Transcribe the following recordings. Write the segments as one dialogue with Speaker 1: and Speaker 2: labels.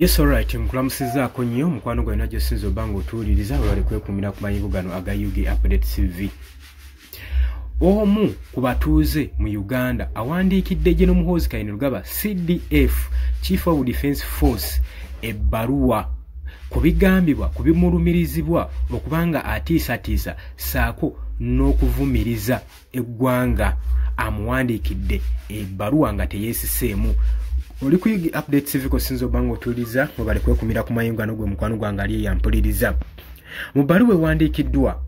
Speaker 1: Yes, alright, nkulamusizaako nnyo mukwano gwe najjo sinzo bango otuwuliriza wali kwekumira ku mayigo gano aga UG Update TV. Omu ku batuuze mu Uganda awandiikidde General Muhoozi Kainerugaba CDF Chief of Defence Force ebbaluwa ku bigambibwa ku bimulumirizibwa okubanga atiisatiisa saako n'okuvumiriza eggwanga amuwandiikidde ebbaluwa nga teyeesiseemu. Oli ku UG Update TV ko sinzo bango tuliza mubali kwekumira ku mayingo gano gwe mukwano gwange ali yampuliriza. Mu bbaluwa ewandiikiddwa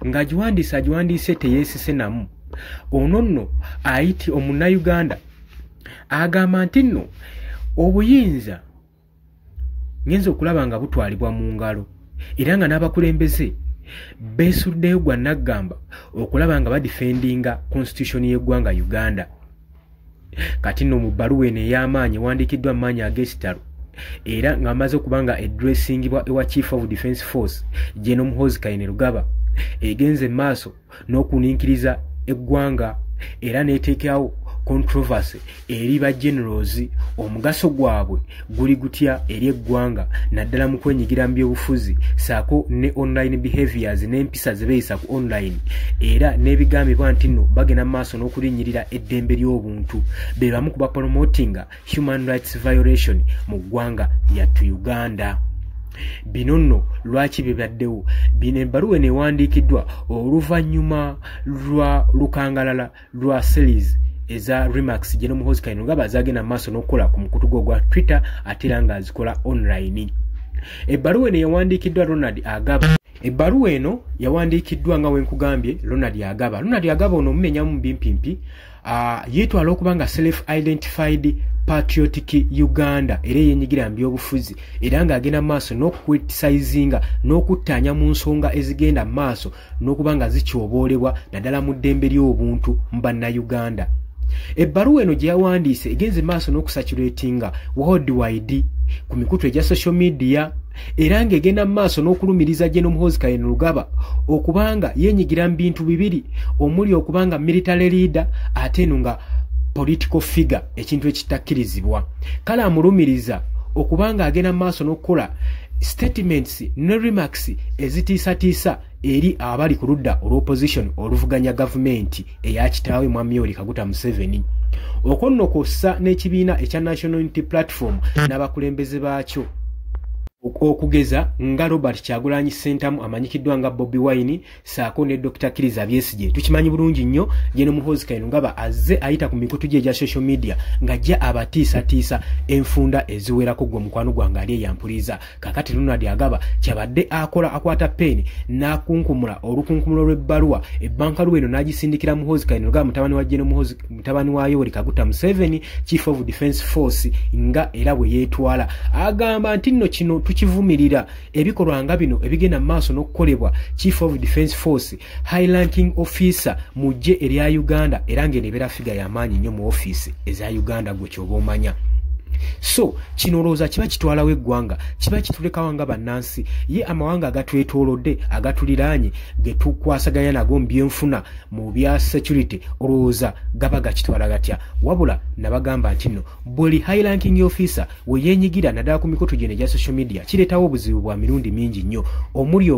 Speaker 1: nga agiwandiise teyeesise namu. Ono nno ayiti Omunnayuganda agamba nti nno obuyinza ngenza okulaba nga butwalibwa mu ngalo era nga n'abakulembeze beesuddeyo gwa naggamba okulaba nga badifendinga constitution y'eggwanga Uganda. Kati nno mu bbaluwa eno ey'amaanyi ewandiikiddwa mu maanyi ag'ekitalo era ng'amaze okubanga eddressingibwa ewa Chief of Defence Force General Muhoozi Kainerugaba egenze maaso n'okuniikiriza eggwanga era n'eteekawo controversy eri ba generals omugaso gwabwe guli gutya eri eggwanga naddala mu kwenyigira mu byobufuzi saako ne online behaviors n'empisa ze beeyisa ku online era n'ebigambibwa nti nno bagenda mu maaso n'okulinnyirira eddembe ly'obuntu be bamu ku bapromotinga human rights violation mu ggwanga lyattu Uganda. Bino nno lwaki bibaddewo? Bino ebbaluwa ewandiikiddwa oluvannyuma lwa lukangalala lwa series eza Remax General Muhoozi Kainerugaba azagenda maaso n'okukola ku mukutu gwa Twitter ate era ng'azikola online. Ebbaluwa eno yawandiikiddwa Ronald Agaba. Ebbaluwa eno yawandiikiddwa nga wenkugambye Ronald Agaba. Ronald Agaba ono mumenyamu mu bimpimpi yeetwala okuba nga self-identified patriotic Uganda era yenyigira mu byobufuzi era ng'agenda maaso n'okukwetisizinga n'okuttaanya mu nsonga ezigenda maaso n'okuba nga zikyoboolerwa naddala mu ddembe ly'obuntu mu bannayuganda. Ebbaluwa eno gye yawandiise egenze maaso n'okusaturatinga worldwide ku mikutu egya social media era ng'egenda mu maaso n'okulumiriza General Muhoozi Kainerugaba okubanga yenyigira mu bintu bibiri omuli okubanga military leader ate eno nga political figure ekintu ekitakkirizibwa. Kale amulumiriza okubanga agenda mu maaso n'okukola statements ne remarks ezitiisatiisa eri abali ku ludda olw'opposition oluvuganya gavumenti eya kitaawe Mwami Yoweri Kaguta Museveni. Okwo nno kw'ossa n'ekibiina ekya National Unity Platform n'abakulembeze baakyo okugeza nga Robert Kyagulanyi Ssentamu amanyikiddwa nga Bobi Wine saako ne Dr. Kizza Besigye. Tukimanyi bulungi nnyo General Muhoozi Kainerugaba azze ayita ku mikutu gye egya social media ng'ajja abatiisatiisa enfunda eziwerako gwe mukwano gwange ali eyampuliriza. Kakati Ronald Agaba kyabadde akola akwata peni n'akunkumula olukunkumulo lw'ebbaluwa ebbankaluwa eno n'agisindikira Muhoozi Kainerugaba mutabani wa Yoweri Kaguta Museveni Chief of Defence Force nga era bwe yeetwala agamba nti nno kino tukivumirira ebikolwa nga bino ebigenda maaso n'okukolebwa Chief of Defence Force high ranking officer mu ggye erya Uganda era ng'enebeera figa y'amaanyi nnyo mu office eza Uganda gwe kyoba omanya. So kino olowooza kiba kitwalawo eggwanga kiba kitulekawo nga bannansi ye amawanga agatwetoolodde agatuliraanye ge tukwasaganya nago mu byenfuna mu bya security olowooza gaba gakitwala gatya? Wabula nabagamba nti nno buli high ranking officer we yeenyigira naddala ku mikutu gino egya social media kireetawo obuzibu bwa mirundi mingi nnyo omuli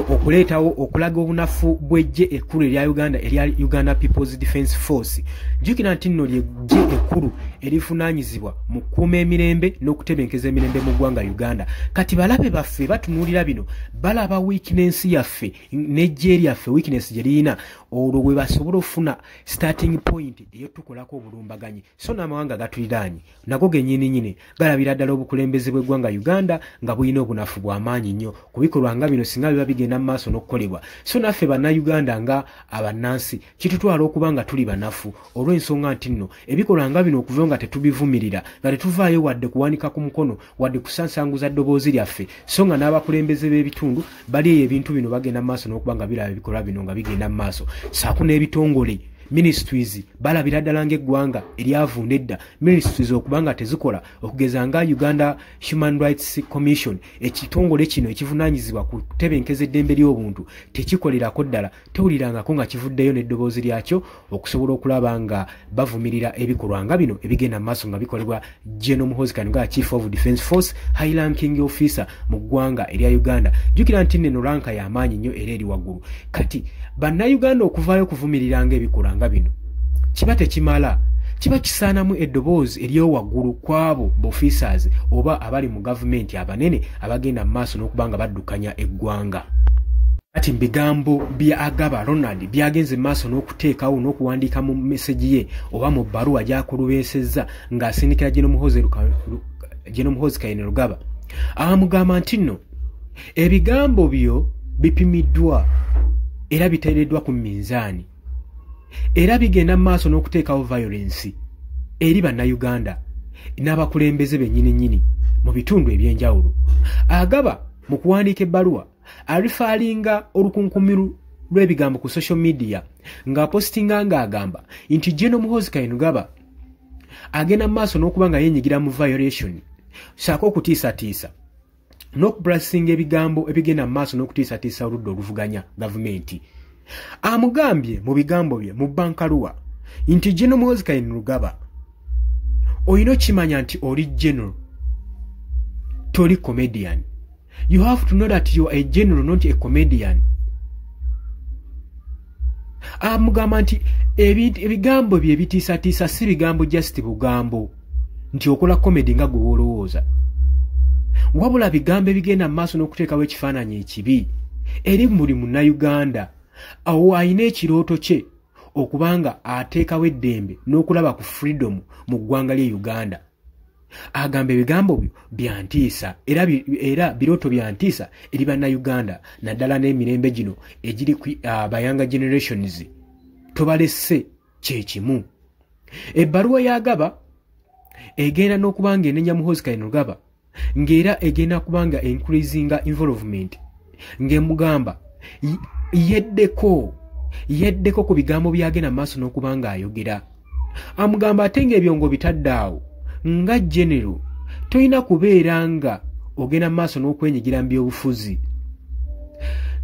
Speaker 1: okuleetawo okulaga obunafu bw'eggye ekkulu erya Uganda erya Uganda People's Defence Force. Jjukira nti nno ly'eggye ekkulu erivunaanyizibwa mu kukuuma emirembe n'okutebenkeza emirembe mu ggwanga Uganda. Kati balabe baffe batunuulira bino balaba weakness yaffe n'eggye lyaffe weakness gye lirina olwo bwe basobola okufuna starting point ey'otukolako obulumbaganyi. So n'amawanga gatuliraanye nago gennyininyini galabira ddala obukulembeze bw'eggwanga Uganda nga bulina obunafu bw'amaanyi nnyo ku bikolwa nga bino singa biba bigenda mu maaso n'okukolebwa. So naffe bannayuganda nga abannansi kitutwala okuba nga tuli banafu olw'ensonga nti nno ebikolwa nga bino okuva nga tetubivumirira nga tetuvaayo wadde kuwanika ku mukono wadde kusansanguza ddoboozi lyaffe so nga n'abakulembeze b'ebitundu bali eyo ebintu bino bagenda mu maaso n'okuba nga biraba ebikolwa bino nga bigenda mu maaso saako n'ebitongole ministries balabira ddala ng'eggwanga eryavundedda ministries okubanga tezikola okugeza nga Uganda Human Rights Commission ekitongole kino ekivunaanyizibwa ku kutebenkeza eddembe ly'obuntu tekikolerako ddala tewulirangako nga kivuddeyo n'eddoboozi lyakyo okusobola okulaba nga bavumirira ebikolwa nga bino ebigenda maaso nga bikolebwa General Muhoozi Kainerugaba Chief of Defence Force high ranking officer mu ggwanga erya Uganda. Jjukira nti nno ranka y'amaanyi nnyo era eri waggulu. Kati bannayuganda okuvaayo okuvumiriranga ebikolwa nga bino kiba tekimala, kiba kisaanamu eddoboozi ery'owaggulu waggulu kw'abo officers oba abali mu gavumenti abanene abagenda mu maaso n'okubanga baddukanya eggwanga. Kati bigambo bya Agaba Ronald byagenze maaso n'okuteekawo n'okuwandiika mu meseji ye oba mu bbaluwa gy'akulubeesezza ng'asindikira General Muhoozi Kainerugaba amugamba nti nno ebigambo byo bipimiddwa era biteereddwa ku minzaani era bigenda maaso n'okuteekawo violence eri bannayuganda n'abakulembeze bennyini mu bitundu eby'enjawulo. Agaba mu kuwandiika ebbaluwa alifaalinga olukunkumiru lw'ebigambo ku social media ng'apostinga ng'agamba nti General Muhoozi Kainerugaba agenda maaso n'okuba nga yeenyigira mu violation saako okutiisatiisa n'okubulasinga ebigambo ebigenda maaso n'okutiisatiisa oludda oluvuganya gavumenti. Amugambye mu bigambo bye mu bankaluwa nti General Muhoozi Kainerugaba olina okimanya nti oli general toli comedian. You have to know that you are a general, not a comedian. Amugamba nti ebigambo bye bitiisatiisa si bigambo just bugambo nti okola comedy nga gwe wolowooza, wabula bigambo ebigenda mu maaso n'okuteekawo ekifaananyi ekibi eri buli munnayuganda awo alina ekirooto kye okubanga ateekawo eddembe n'okulaba ku freedom mu ggwanga ly'e Uganda. Agamba ebigambo byo byantiisa era birooto byantiisa eri bannayuganda naddala n'emirembe gino egiri bayanga generations tobalesse kye kimu. Ebbaluwa y'Agaba egenda n'okuba ng'enenya Muhoozi Kainerugaba ng'era egenda kuba nga increasinga involvement ng'emugamba yeddeko ku bigambo byagenda maaso n'okuba ng'ayogera. Amugamba ate ng'ebyongo bitadde awo nga general toyina kubeera nga ogenda maaso n'okwenyigira mu byobufuzi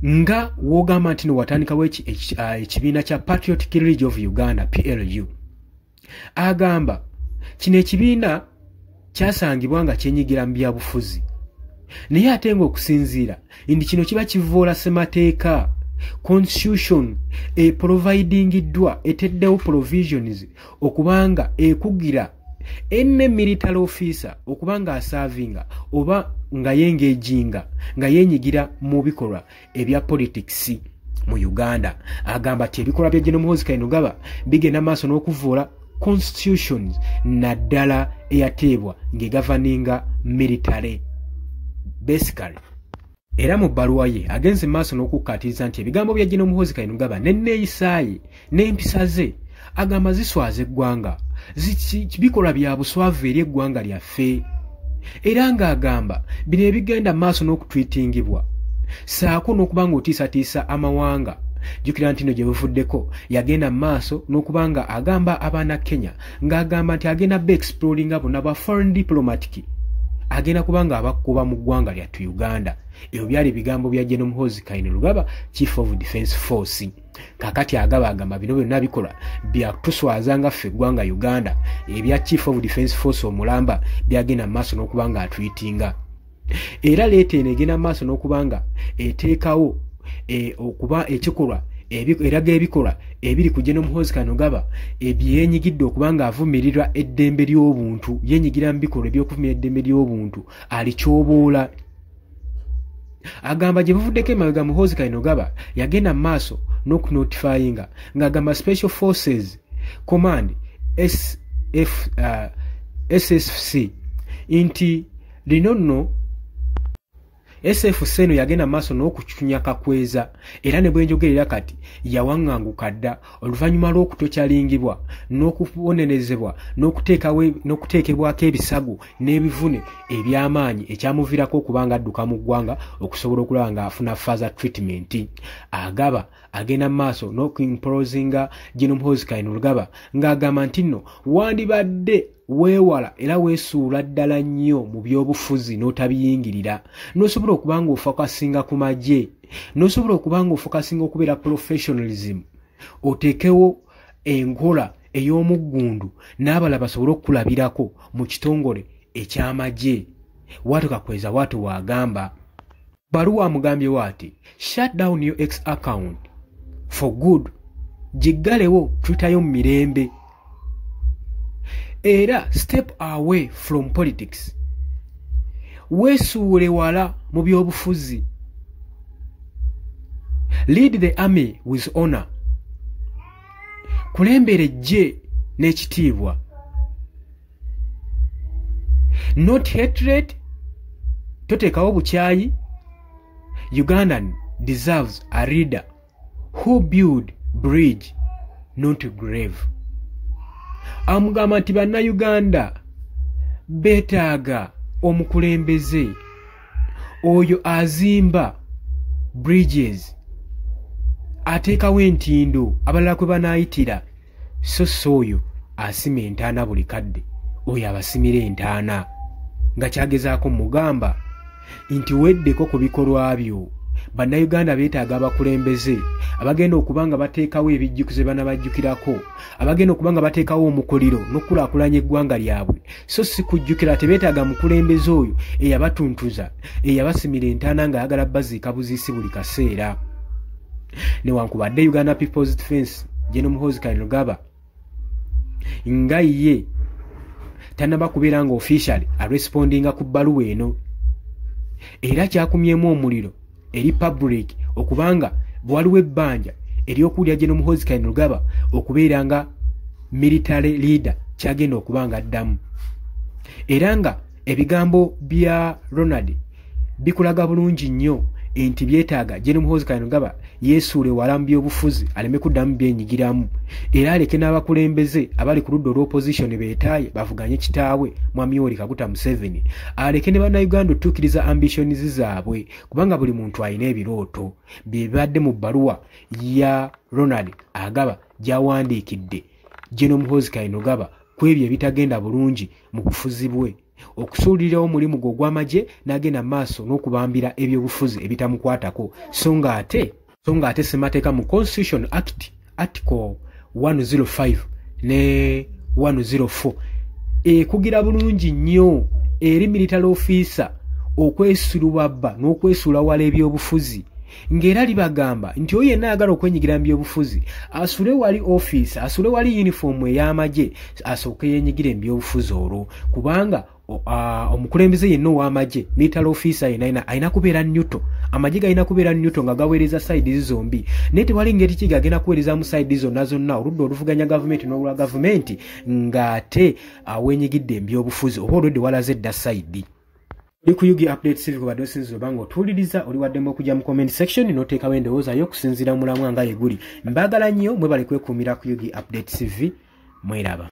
Speaker 1: nga wogamba nti watandikawo ekibiina kya Patriotic League of Uganda PLU. Agamba kino ekibiina kyasangibwa nga kyenyigira mu byabufuzi naye ate ng'okusinziira ndi kino kiba kivoola ssemateeka constitution providingiddwa eteddewo provisions okubanga ekugira enne military officer okubanga asavinga oba nga yengejinga nga yenyigira mu bikolwa ebya politics mu Uganda. Agamba ti ebikolwa bya General Muhoozi Kainerugaba bigenda maaso n'okuvoola constitutions naddala eyateebwa ng'egavaninga military basically. Era mu bbaluwa ye agenze maaso n'okukkaatiriza nti ebigambo bya General Muhoozi Kainerugaba n'enneeyisaaye n'empisa ze agamba ziswaza eggwanga bikolwa bya buswavu eri eggwanga lyaffe era ng'agamba bino ebigenda maaso n'okutwitingibwa saako n'okuba ng'otiisatiisa amawanga. Jjukira nti nno gye buvuddeko yagenda maaso n'okuba nga agamba abaana Kenya ng'agamba nti agenda exploringa bonna bwa foreign diplomatic agenda kuba nga abakuba mu ggwanga lyattu Uganda. Ebyo byali ebigambo bya General Muhoozi Kainerugaba Chief of Defence Force. Kakati Agaba agamba bino byonna bikola byatuswaza nga ffe eggwanga Uganda ebya Chief of Defence Force omulamba byagenda maaso n'okuba nga atwitinga era leeta eno egenda maaso n'okuba nga eteekawo okuba ekikolwa eraga ebikolwa ebiri ku General Muhoozi Kainerugaba ebyenyigidde okuba nga avumirira eddembe ly'obuntu yenyigira mu bikolwa eby'okuvumira eddembe ly'obuntu alikyoboola. Agamba gye buvuddeko emabega Muhoozi Kainerugaba yagenda mu maaso n'okunotifyinga ng'agamba Special Forces Command SFC nti lino nno SFC eno yagenda maaso n'okucunya Kakweza era ne bwenjogerera kati yawaŋŋanguka dda oluvannyuma lw'okutokyalingibwa n'okubonenezebwa n'okuteekebwako ebisago n'ebivune eby'amaanyi ekyamuviirako okubanga adduka mu ggwanga okusobola okulaba ng'afuna further treatment. Agaba agenda maaso n'okuimpolozinga Gen. Muhoozi Kainerugaba ng'agamba nti nno wandibadde weewala era weesuula ddala nnyo mu by'obufuzi n'otabiyingirira n'osobola okuba ng'ofokasinga ku magye n'osobola okuba ng'ofokasinga okubeera professionalism oteekewo enkola ey'omuggundu n'abala basobole okukulabirako mu kitongole eky'amagye. Watu Kakweza watu waagamba baluwa amugambye waati shut down your ex account for good giggalewo tuyitayo mu mirembe era step away from politics weesuule wala mu by'obufuzi. Lead the army with honor kulembera ejje n'ekitiibwa. Not hatred toteekawo bukyayi. Ugandan deserves a leader who build bridge not grave. Amugamba nti bannayuganda beetaaga omukulembeze oyo azimba bridges ateekawo entindo abalala kwe banaayitira so oyo asima entaana buli kadde oyo abasimira entaana nga kyagezaako mugamba nti weddeko ku bikolwa byo. Bannayuganda beetaaga abakulembeze abagenda okuba nga bateekawo ebijjukizo banabajjukirako abagenda okuba nga bateekawo omukuliro n'okulaakulanya eggwanga lyabwe so si kujjukira tebeetaaga mukulembeze oyo eyabatuntuza eyabasimira entaana ng'ayagala baziika buziisi buli kaseera. Newankubadde Uganda People's Defence Gen. Muhoozi Kainerugaba nga ye tannaba kubeera nga officially arespondinga ku bbaluwa eno era kyakumyemu omuliro eri public okubanga waliwo ebbanja ery'okuwulira Gen. Muhoozi Kainerugaba okubeera nga military leader kyagenda okubanga addamu era nga ebigambo bya Ronald bikulaga bulungi nnyo enti byetaaga Gen. Muhoozi Kainerugaba yeesuule wala mu by'obufuzi aleme kuddamu byenyigiramu era aleke n'abakulembeze abali ku ludda olw'opposition beetaaye bavuganye kitaawe Mwami Yoweri Kaguta Museveni aleke ne bannayuganda otuukiriza ambitions zaabwe kubanga buli muntu alina ebirooto bye bibadde mu bbaluwa ya Ronald Agaba gy'awandiikidde Gen. Muhoozi Kainerugaba ku ebyo ebitagenda bulungi mu bufuzi bwe okusuulirirawo omulimu gwe ogw'amagye n'agenda maaso n'okubambira ebyobufuzi ebitamukwatako so nga ate ssemateeka mu Constitution Act Article 105 ne 104 ekugira bulungi nnyo eri military officer okwesulubabba n'okwesuula wala ebyobufuzi ng'era libagamba nti oyo yenna ayagala okwenyigira mu byobufuzi asule wali office asule wali uniform ey'amagye asooke yenyigira mu byobufuzi olwo kubanga omukulembeze yenna ow'amagye military officer yenna alina kubeera nnyuto amagye galina kubeera nnyuto nga gaweereza side zombi naye tewali ngeri ki gagenda kuweereza mu side zonna oludda oluvuganya gavumenti n'olwa gavumenti ng'ate awenyigidde mu byobufuzi oba olwedde walaze dda side. Oli ku Yugi Updates TV kubadde osinzira obanga otuwuliriza oli waddemu okujja mu comment section n'oteekawo endowooza yo okusinziira mulamwa nga ye guli. Mbagala nnyo mwebale kwekuumira ku Yugi Updates TV mweraba.